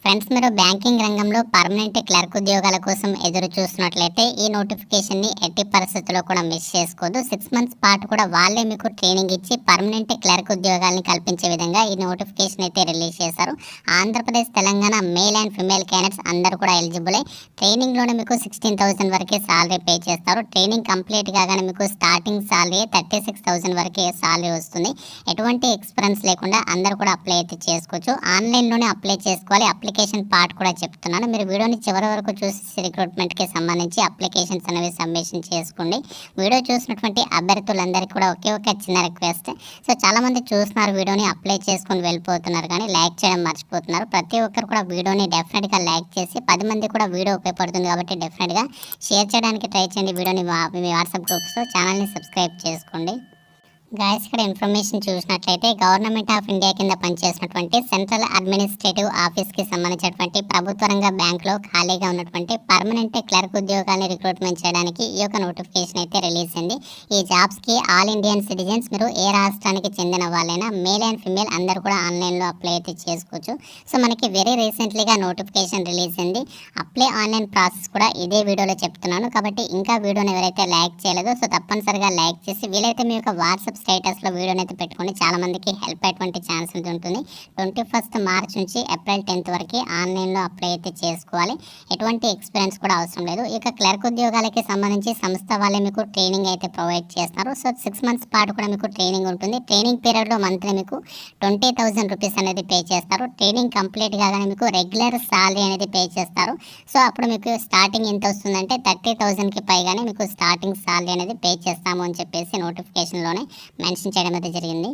Friends, మీరు banking రంగంలో permanent clerk ఉద్యోగాల కోసం ఎదురు చూస్తున్నట్లయితే ఈ నోటిఫికేషన్ని ఎట్టి పరిస్థితుల్లో కూడా మిస్ చేసుకోవద్దు. 6 మంత్స్ పాటు కూడా వాళ్ళే మీకు ట్రైనింగ్ ఇచ్చి పర్మనెంట్ క్లర్క్ ఉద్యోగాలను కల్పించే విధంగా ఈ నోటిఫికేషన్ అయితే రిలీజ్ చేశారు. Andhra Pradesh, Telangana male and female candidates అందరూ కూడా ఎలిజిబులే. ట్రైనింగ్లోనే మీకు 16,000 వరకే సాలరీ పే చేస్తారు. ట్రైనింగ్ కంప్లీట్ కాగానే మీకు స్టార్టింగ్ సాలరీ 36,000 వరకే సాలరీ వస్తుంది. ఎటువంటి ఎక్స్పీరియన్స్ లేకుండా అందరూ కూడా అప్లై అయితే చేసుకోవచ్చు. ఆన్లైన్లోనే అప్లై చేసుకోవాలి. అప్లికేషన్ పార్ట్ కూడా చెప్తున్నాను. మీరు వీడియోని చివరి వరకు చూసి రిక్రూట్మెంట్కి సంబంధించి అప్లికేషన్స్ అనేవి సబ్మిషన్ చేసుకోండి. వీడియో చూసినటువంటి అభ్యర్థులందరికీ కూడా ఒకే ఒక చిన్న రిక్వెస్ట్. సో చాలామంది చూస్తున్నారు, వీడియోని అప్లై చేసుకొని వెళ్ళిపోతున్నారు, కానీ లైక్ చేయడం మర్చిపోతున్నారు. ప్రతి ఒక్కరు కూడా వీడియోని డెఫినెట్గా లైక్ చేసి 10 మంది కూడా వీడియో ఉపయోగపడుతుంది కాబట్టి డెఫినెట్గా షేర్ చేయడానికి ట్రై చేయండి. వీడియోని మీ వాట్సాప్ గ్రూప్స్లో ఛానల్ని సబ్స్క్రైబ్ చేసుకోండి. గాయస్, ఇక్కడ ఇన్ఫర్మేషన్ చూసినట్లయితే గవర్నమెంట్ ఆఫ్ ఇండియా కింద పనిచేసినటువంటి సెంట్రల్ అడ్మినిస్ట్రేటివ్ ఆఫీస్కి సంబంధించినటువంటి ప్రభుత్వ రంగ బ్యాంకులో ఖాళీగా ఉన్నటువంటి పర్మనెంట్ క్లర్క్ ఉద్యోగాన్ని రిక్రూట్మెంట్ చేయడానికి ఈ యొక్క నోటిఫికేషన్ అయితే రిలీజ్ అయింది. ఈ జాబ్స్కి ఆల్ ఇండియన్ సిటిజన్స్, మీరు ఏ రాష్ట్రానికి చెందిన వాళ్ళైనా మేల్ అండ్ ఫిమేల్ అందరూ కూడా ఆన్లైన్లో అప్లై అయితే చేసుకోవచ్చు. సో మనకి వెరీ రీసెంట్లీగా నోటిఫికేషన్ రిలీజ్ అయింది. అప్లై ఆన్లైన్ ప్రాసెస్ కూడా ఇదే వీడియోలో చెప్తున్నాను కాబట్టి ఇంకా వీడియోని ఎవరైతే లైక్ చేయలేదో సో తప్పనిసరిగా లైక్ చేసి వీలైతే మీ యొక్క వాట్సాప్ స్టేటస్లో వీడియోని అయితే పెట్టుకోండి. చాలా మందికి హెల్ప్ అయ్యేటువంటి ఛాన్స్ ఉంటుంది. 21 మార్చ్ నుంచి ఏప్రిల్ 10 వరకు ఆన్లైన్లో అప్లై అయితే చేసుకోవాలి. ఎటువంటి ఎక్స్పీరియన్స్ కూడా అవసరం లేదు. ఇక క్లర్క్ ఉద్యోగాలకి సంబంధించి సంస్థ వాళ్ళే మీకు ట్రైనింగ్ అయితే ప్రొవైడ్ చేస్తారు. సో 6 మంత్స్ పాటు కూడా మీకు ట్రైనింగ్ ఉంటుంది. ట్రైనింగ్ పీరియడ్లో మంత్లీ మీకు 20,000 రూపీస్ అనేది పే చేస్తారు. ట్రైనింగ్ కంప్లీట్ కాగానే మీకు రెగ్యులర్ సాలరీ అనేది పే చేస్తారు. సో అప్పుడు మీకు స్టార్టింగ్ ఎంత వస్తుందంటే 30,000కి పైగానే మీకు స్టార్టింగ్ సాలరీ అనేది పే చేస్తాము అని చెప్పేసి నోటిఫికేషన్లోనే మెన్షన్ చేయడం అయితే జరిగింది.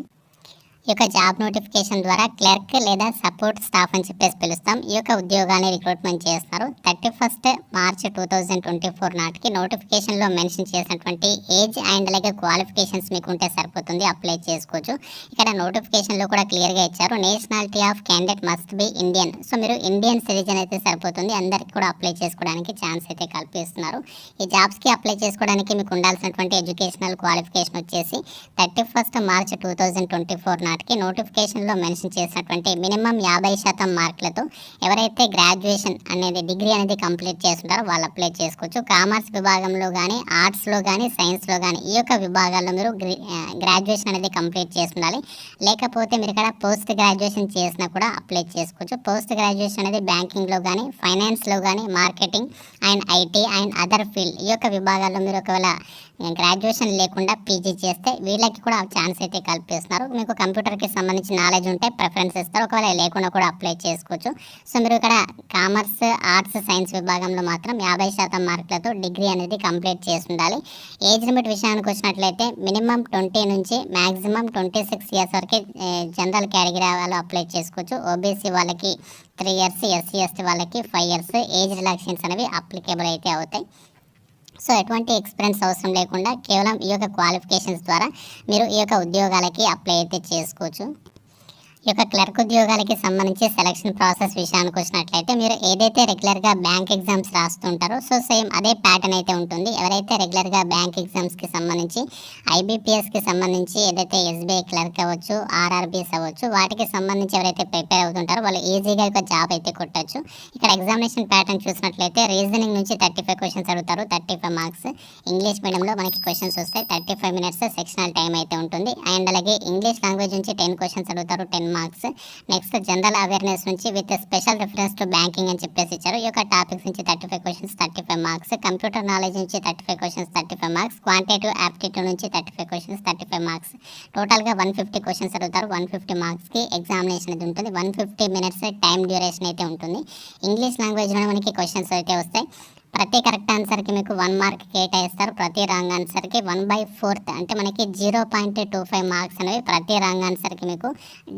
ఈ యొక్క జాబ్ నోటిఫికేషన్ ద్వారా క్లర్క్ లేదా సపోర్ట్ స్టాఫ్ అని చెప్పేసి పిలుస్తాం. ఈ యొక్క ఉద్యోగాన్ని రిక్రూట్మెంట్ చేస్తారు. 31 మార్చ్ 2024 నాటికి నోటిఫికేషన్లో మెన్షన్ చేసినటువంటి ఏజ్ అండ్ అలాగే క్వాలిఫికేషన్స్ మీకు ఉంటే సరిపోతుంది, అప్లై చేసుకోవచ్చు. ఇక్కడ నోటిఫికేషన్లో కూడా క్లియర్గా ఇచ్చారు, nationality of candidate must be Indian. So మీరు ఇండియన్ సిటిజన్ అయితే సరిపోతుంది. అందరికీ కూడా అప్లై చేసుకోవడానికి ఛాన్స్ అయితే కల్పిస్తున్నారు. ఈ జాబ్స్కి అప్లై చేసుకోవడానికి మీకు ఉండాల్సినటువంటి ఎడ్యుకేషనల్ క్వాలిఫికేషన్ వచ్చేసి 31 మార్చ్ 2024 నాటికి నోటిఫికేషన్లో మెన్షన్ చేసినటువంటి మినిమం 50% మార్కులతో ఎవరైతే గ్రాడ్యుయేషన్ అనేది డిగ్రీ అనేది కంప్లీట్ చేస్తుంటారో వాళ్ళు అప్లై చేసుకోవచ్చు. కామర్స్ విభాగంలో కానీ, ఆర్ట్స్లో కానీ, సైన్స్లో కానీ ఈ యొక్క విభాగాల్లో మీరు గ్రాడ్యుయేషన్ అనేది కంప్లీట్ చేసి ఉండాలి. లేకపోతే మీరు ఇక్కడ పోస్ట్ గ్రాడ్యుయేషన్ చేసినా కూడా అప్లై చేసుకోవచ్చు. పోస్ట్ గ్రాడ్యుయేషన్ అనేది బ్యాంకింగ్లో కానీ, ఫైనాన్స్లో కానీ, marketing and IT and other field ఈ యొక్క విభాగాల్లో మీరు ఒకవేళ గ్రాడ్యుయేషన్ లేకుండా పీజీ చేస్తే వీళ్ళకి కూడా ఛాన్స్ అయితే కల్పిస్తున్నారు. మీకు కంప్యూటర్కి సంబంధించి నాలెడ్జ్ ఉంటే ప్రిఫరెన్స్ ఇస్తారు, ఒకవేళ లేకుండా కూడా అప్లై చేసుకోవచ్చు. సో మీరు ఇక్కడ కామర్స్, ఆర్ట్స్, సైన్స్ విభాగంలో మాత్రం 50% మార్కులతో డిగ్రీ అనేది కంప్లీట్ చేసి ఉండాలి. ఏజ్ లిమిట్ విషయానికి వచ్చినట్లయితే మినిమం 20 నుంచి మ్యాక్సిమం 26 ఇయర్స్ వరకు జనరల్ కేటగిరీ వాళ్ళు అప్లై చేసుకోవచ్చు. ఓబీసీ వాళ్ళకి 3 ఇయర్స్, ఎస్సీ ఎస్టీ వాళ్ళకి 5 ఇయర్స్ ఏజ్ రిలాక్సేషన్స్ అనేవి అప్లికేబుల్ అయితే అవుతాయి. సో ఎటువంటి ఎక్స్పీరియన్స్ అవసరం లేకుండా కేవలం ఈ యొక్క క్వాలిఫికేషన్స్ ద్వారా మీరు ఈ యొక్క ఉద్యోగాలకి అప్లై అయితే చేసుకోవచ్చు. ఈ యొక్క క్లర్క్ ఉద్యోగాలకి సంబంధించి సెలక్షన్ ప్రాసెస్ విషయానికి వచ్చినట్లయితే మీరు ఏదైతే రెగ్యులర్గా బ్యాంక్ ఎగ్జామ్స్ రాస్తుంటారో సో సేమ్ అదే ప్యాటర్న్ అయితే ఉంటుంది. ఎవరైతే రెగ్యులర్గా బ్యాంక్ ఎగ్జామ్స్కి సంబంధించి ఐబీపీఎస్కి సంబంధించి ఏదైతే ఎస్బీఐ క్లర్క్ అవ్వచ్చు, ఆర్ఆర్బీస్ అవ్వచ్చు, వాటికి సంబంధించి ఎవరైతే ప్రిపేర్ అవుతుంటారో వాళ్ళు ఈజీగా ఒక జాబ్ అయితే కొట్టచ్చు. ఇక్కడ ఎగ్జామినేషన్ ప్యాటర్న్ చూసినట్లయితే రీజనింగ్ నుంచి 35 క్వశ్చన్స్ అడుగుతారు, 35 మార్క్స్. ఇంగ్లీష్ మీడియంలో మనకి క్వశ్చన్స్ వస్తాయి, 35 మినిట్స్ సెక్షనల్ టైం అయితే ఉంటుంది. అండ్ అలాగే ఇంగ్లీష్ లాంగ్వేజ్ నుంచి 10 క్వశ్చన్స్ అడుగుతారు, 10 మార్క్స్. నెక్స్ట్ జనరల్ అవేర్నెస్ నుంచి with special reference to banking అని చెప్పేసి ఇచ్చారు. ఈ యొక్క టాపిక్స్ నుంచి 35 క్వశ్చన్స్, 35 మార్క్స్. కంప్యూటర్ నాలెడ్జ్ నుంచి 35 క్వశ్చన్స్, 35 మార్క్స్. క్వాంటిటేటివ్ యాప్టిట్యూడ్ నుంచి 35 క్వశ్చన్స్, 35 మార్క్స్. టోటల్గా 150 క్వశ్చన్స్ అడుగుతారు. 150 మార్క్స్కి ఎగ్జామినేషన్ అయితే ఉంటుంది. 150 మినిట్స్ టైం డ్యూరేషన్ అయితే ఉంటుంది. ఇంగ్లీష్ లాంగ్వేజ్లో మనకి క్వశ్చన్స్ అయితే వస్తాయి. ప్రతి కరెక్ట్ ఆన్సర్కి మీకు 1 మార్క్ కేటాయిస్తారు. ప్రతి రాంగ్ ఆన్సర్కి 1/4 అంటే మనకి 0.25 మార్క్స్ అనేవి ప్రతి రాంగ్ ఆన్సర్కి మీకు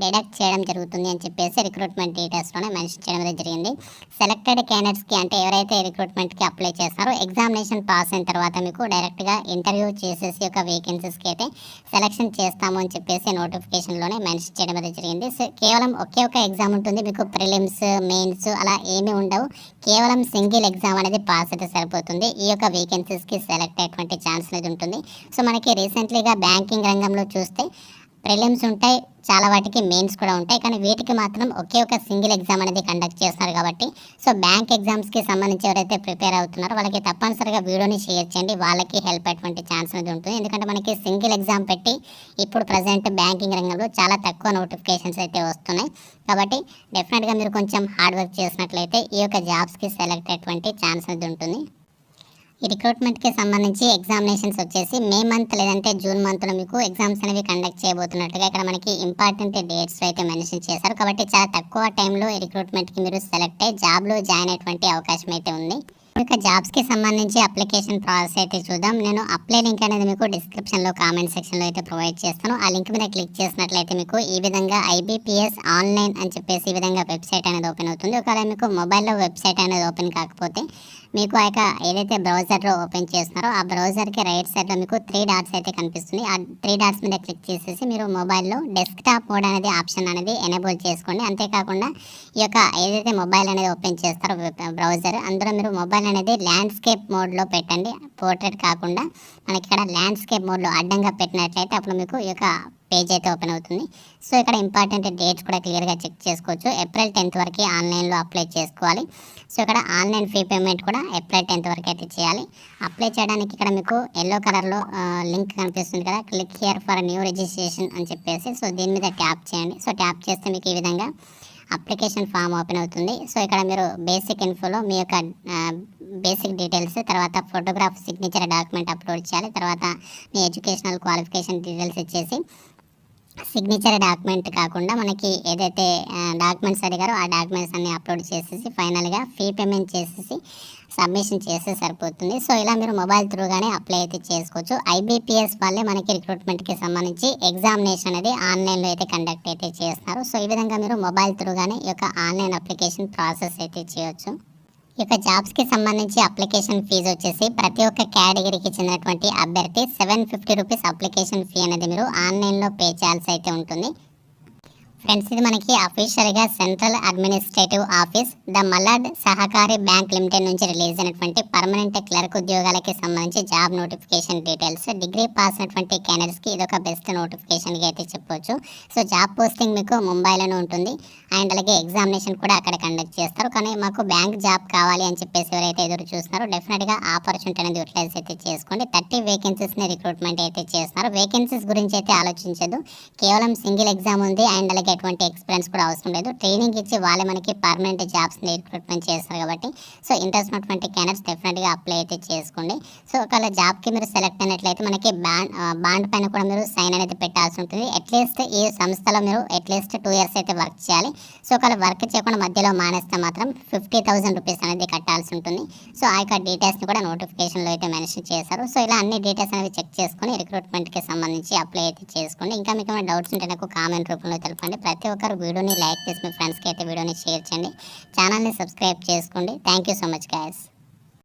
డిడక్ట్ చేయడం జరుగుతుంది అని చెప్పేసి రిక్రూట్మెంట్ డీటెయిల్స్లోనే మెన్షన్ చేయడం జరిగింది. సెలెక్టెడ్ క్యాండిడేట్స్కి అంటే ఎవరైతే రిక్రూట్మెంట్కి అప్లై చేస్తారో ఎగ్జామినేషన్ పాస్ అయిన తర్వాత మీకు డైరెక్ట్గా ఇంటర్వ్యూ చేసేసి ఒక వేకెన్సీస్కి అయితే సెలెక్షన్ చేస్తాము అని చెప్పేసి నోటిఫికేషన్లోనే మెన్షన్ చేయడం జరిగింది. సో కేవలం ఒకే ఒక ఎగ్జామ్ ఉంటుంది, మీకు ప్రిలిమ్స్, మెయిన్స్ అలా ఏమీ ఉండవు. కేవలం సింగిల్ ఎగ్జామ్ అనేది పాస్ అయితే సరిపోతుంది. ఈ యొక్క వేకెన్సీస్కి సెలెక్ట్ అయ్యేటువంటి ఛాన్స్ అనేది ఉంటుంది. సో మనకి రీసెంట్లీగా బ్యాంకింగ్ రంగంలో చూస్తే ప్రిలిమ్స్ ఉంటాయి, చాలా వాటికి మెయిన్స్ కూడా ఉంటాయి. కానీ వీటికి మాత్రం ఒకే ఒక సింగిల్ ఎగ్జామ్ అనేది కండక్ట్ చేస్తున్నారు కాబట్టి సో బ్యాంక్ ఎగ్జామ్స్కి సంబంధించి ఎవరైతే ప్రిపేర్ అవుతున్నారో వాళ్ళకి తప్పనిసరిగా వీడియోని షేర్ చేయండి. వాళ్ళకి హెల్ప్ అయ్యేటువంటి ఛాన్స్ అనేది ఉంటుంది. ఎందుకంటే మనకి సింగిల్ ఎగ్జామ్ పెట్టి ఇప్పుడు ప్రజెంట్ బ్యాంకింగ్ రంగంలో చాలా తక్కువ నోటిఫికేషన్స్ అయితే వస్తున్నాయి. కాబట్టి డెఫినెట్గా మీరు కొంచెం హార్డ్ వర్క్ చేసినట్లయితే ఈ యొక్క జాబ్స్కి సెలెక్ట్ అయ్యేటువంటి ఛాన్స్ అనేది ఉంటుంది. ఈ రిక్రూట్మెంట్కి సంబంధించి ఎగ్జామినేషన్స్ వచ్చేసి మే మంత్ లేదంటే జూన్ మంత్లో మీకు ఎగ్జామ్స్ అనేవి కండక్ట్ చేయబోతున్నట్టుగా ఇక్కడ మనకి ఇంపార్టెంట్ డేట్స్ అయితే మెన్షన్ చేశారు. కాబట్టి చాలా తక్కువ టైంలో ఈ రిక్రూట్మెంట్కి మీరు సెలెక్ట్ అయ్యి జాబ్లో జాయిన్ అయ్యేటువంటి అవకాశం అయితే ఉంది. ఇక జాబ్స్కి సంబంధించి అప్లికేషన్ ప్రాసెస్ అయితే చూద్దాం. నేను అప్లై లింక్ అనేది మీకు డిస్క్రిప్షన్లో కామెంట్ సెక్షన్లో అయితే ప్రొవైడ్ చేస్తాను. ఆ లింక్ మీద క్లిక్ చేసినట్లయితే మీకు ఈ విధంగా IBPS ఆన్లైన్ అని చెప్పేసి ఈ విధంగా వెబ్సైట్ అనేది ఓపెన్ అవుతుంది. ఒకవేళ మీకు మొబైల్లో వెబ్సైట్ అనేది ఓపెన్ కాకపోతే మీకు ఆ యొక్క ఏదైతే బ్రౌజర్లో ఓపెన్ చేస్తున్నారో ఆ బ్రౌజర్కి రైట్ సైడ్లో మీకు 3 డాట్స్ అయితే కనిపిస్తుంది. ఆ 3 డాట్స్ మీద క్లిక్ చేసేసి మీరు మొబైల్లో డెస్క్టాప్ మోడ్ అనేది ఆప్షన్ అనేది ఎనేబుల్ చేసుకోండి. అంతేకాకుండా ఈ యొక్క ఏదైతే మొబైల్ అనేది ఓపెన్ చేస్తారో బ్రౌజర్ అందులో మీరు మొబైల్ అనేది ల్యాండ్స్కేప్ మోడ్లో పెట్టండి. పోర్ట్రేట్ కాకుండా మనకి ఇక్కడ ల్యాండ్స్కేప్ మోడ్లో అడ్డంగా పెట్టినట్లయితే అప్పుడు మీకు ఈ యొక్క పేజ్ అయితే ఓపెన్ అవుతుంది. సో ఇక్కడ ఇంపార్టెంట్ డేట్స్ కూడా క్లియర్గా చెక్ చేసుకోవచ్చు. ఏప్రిల్ 10th వరకు ఆన్లైన్లో అప్లై చేసుకోవాలి. సో ఇక్కడ ఆన్లైన్ ఫీ పేమెంట్ కూడా ఏప్రిల్ 10th వరకు అయితే చేయాలి. అప్లై చేయడానికి ఇక్కడ మీకు ఎల్లో కలర్లో లింక్ కనిపిస్తుంది కదా, click here for new registration అని చెప్పేసి సో దీని మీద ట్యాప్ చేయండి. సో ట్యాప్ చేస్తే మీకు ఈ విధంగా అప్లికేషన్ ఫామ్ ఓపెన్ అవుతుంది. సో ఇక్కడ మీరు బేసిక్ ఇన్ఫోలో మీ యొక్క బేసిక్ డీటెయిల్స్, తర్వాత ఫోటోగ్రాఫ్, సిగ్నేచర్, డాక్యుమెంట్ అప్లోడ్ చేయాలి. తర్వాత మీ ఎడ్యుకేషనల్ క్వాలిఫికేషన్ డీటెయిల్స్ ఇచ్చేసి సిగ్నేచర్ డాక్యుమెంట్ కాకుండా మనకి ఏదైతే డాక్యుమెంట్స్ అడిగారో ఆ డాక్యుమెంట్స్ అన్ని అప్లోడ్ చేసేసి ఫైనల్గా ఫీ పేమెంట్ చేసేసి సబ్మిషన్ చేస్తే సరిపోతుంది. సో ఇలా మీరు మొబైల్ త్రూగానే అప్లై అయితే చేసుకోవచ్చు. IBPS వాళ్ళే మనకి రిక్రూట్మెంట్కి సంబంధించి ఎగ్జామినేషన్ అనేది ఆన్లైన్లో అయితే కండక్ట్ అయితే చేస్తున్నారు. సో ఈ విధంగా మీరు మొబైల్ త్రూగానే ఈ యొక్క ఆన్లైన్ అప్లికేషన్ ప్రాసెస్ అయితే చేయొచ్చు. ఈ యొక్క జాబ్స్కి సంబంధించి అప్లికేషన్ ఫీజు వచ్చేసి ప్రతి ఒక్క కేటగిరీకి చెందినటువంటి అభ్యర్థి 750 రూపీస్ అప్లికేషన్ ఫీ అనేది మీరు ఆన్లైన్లో పే చేయాల్సి అయితే ఉంటుంది. ఫ్రెండ్స్ ఇది మనకి అఫీషియల్గా central administrative office the Malad Sahakari bank limited నుంచి రిలీజ్ అయినటువంటి పర్మనెంట్ క్లర్క్ ఉద్యోగాలకి సంబంధించి job notification details. Degree pass అయినటువంటి క్యాండిడేట్స్కి ఇది ఒక బెస్ట్ నోటిఫికేషన్గా అయితే చెప్పొచ్చు. సో జాబ్ పోస్టింగ్ మీకు ముంబైలోనే ఉంటుంది అండ్ అలాగే ఎగ్జామినేషన్ కూడా అక్కడ కండక్ట్ చేస్తారు. కానీ మాకు బ్యాంక్ జాబ్ కావాలి అని చెప్పేసి ఎవరైతే ఎదురు చూస్తున్నారో డెఫినెట్గా ఆపర్చునిటీ అనేది యూటిలైజ్ అయితే చేసుకోండి. 30 వేకెన్సీస్ని రిక్రూట్మెంట్ అయితే చేస్తున్నారు. వేకెన్సీస్ గురించి అయితే ఆలోచించదు, కేవలం సింగిల్ ఎగ్జామ్ ఉంది అండ్ అలాగే ఎటువంటి ఎక్స్పీరియన్స్ కూడా అవసరం లేదు. ట్రైనింగ్ ఇచ్చి వాళ్ళే మనకి పర్మనెంట్ జాబ్స్ని రిక్రూట్మెంట్ చేస్తారు కాబట్టి సో ఇంట్రెస్ట్ ఉన్నటువంటి క్యాండిడేట్స్ డెఫినెట్గా అప్లై అయితే చేసుకోండి. సో ఒకవేళ జాబ్కి మీరు సెలెక్ట్ అయినట్లయితే మనకి బాండ్ పైన కూడా మీరు సైన్ అనేది పెట్టాల్సి ఉంటుంది. అట్లీస్ట్ ఈ సంస్థలో మీరు అట్లీస్ట్ 2 years అయితే వర్క్ చేయాలి. సో ఒకవేళ వర్క్ చేయకుండా మధ్యలో మానేస్తే మాత్రం 50,000 రూపీస్ అనేది కట్టాల్సి ఉంటుంది. సో ఆ యొక్క డీటెయిల్స్ని కూడా నోటిఫికేషన్లో అయితే మెన్షన్ చేశారు. సో ఇలా అన్ని డీటెయిల్స్ అనేవి చెక్ చేసుకొని రిక్రూట్మెంట్కి సంబంధించి అప్లై అయితే చేసుకోండి. ఇంకా మీకు ఏమైనా డౌట్స్ ఉంటే నాకు కామెంట్ రూపంలో తెలపండి. ప్రతి ఒక్కరు వీడియోని లైక్ చేసి మీ ఫ్రెండ్స్కి అయితే వీడియోని షేర్ చేయండి. ఛానల్ని సబ్స్క్రైబ్ చేసుకోండి. Thank you so much guys.